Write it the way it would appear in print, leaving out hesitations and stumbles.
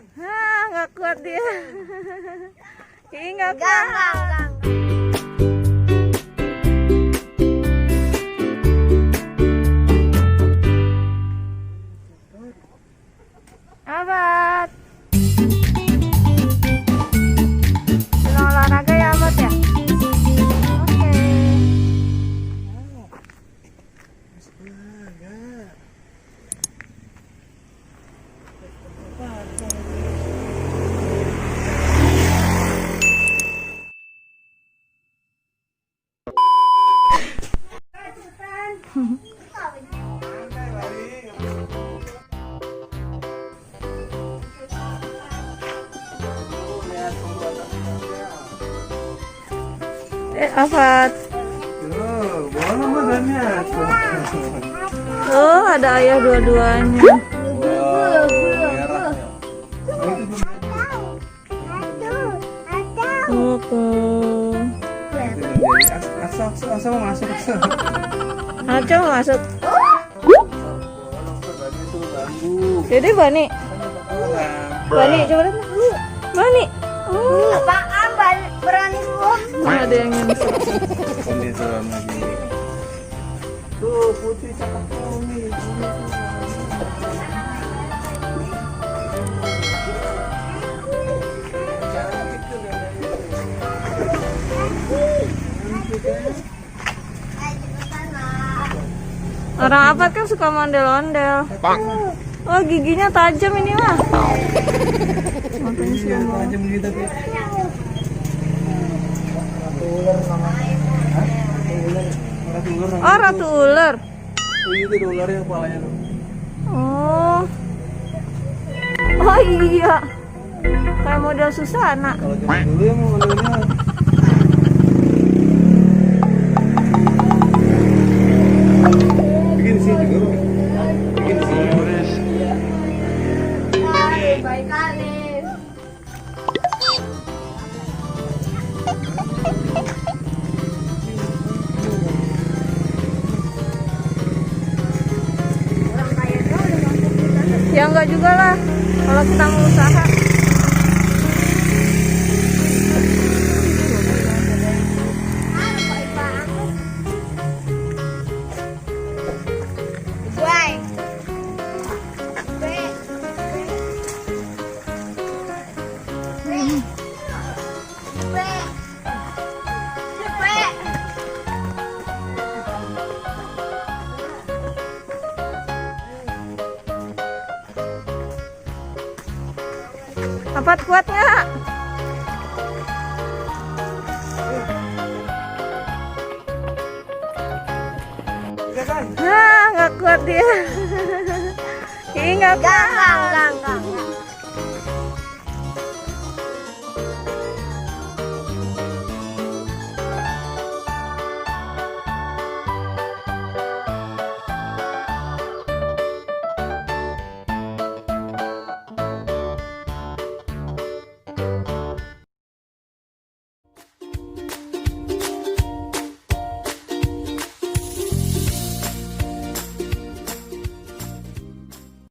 Nggak kuat dia. Ih, nggak kuat. Abad. Sedang olahraga ya, Abad ya? Oke. Abad. Boleh badannya. Oh, ada ayah dua-duanya. Oke. Asal masuk. Aco masuk. Jadi Bani. Bani coba lihat. Bani. Oh. Apaan berani lu? Ada yang nyungsep. Ini seram lagi. Tuh putih cakep nih. Orang apa kan suka mondel-ondel. Oh, giginya tajam ini mah. Iya, tajam gitu tuh. Oh, ratu ular. Itu ada ularnya kepalanya tuh. Oh. Oh iya. Kayak model Susana. Kalau zaman dulu ya mau modelnya. Bikin di sini juga. Bikin di sini. Baik kali. Ya enggak juga lah. Kalau kita mau usaha. Apa kuat nggak? Nggak kuat dia. Ih, nggak kuat. Enggak.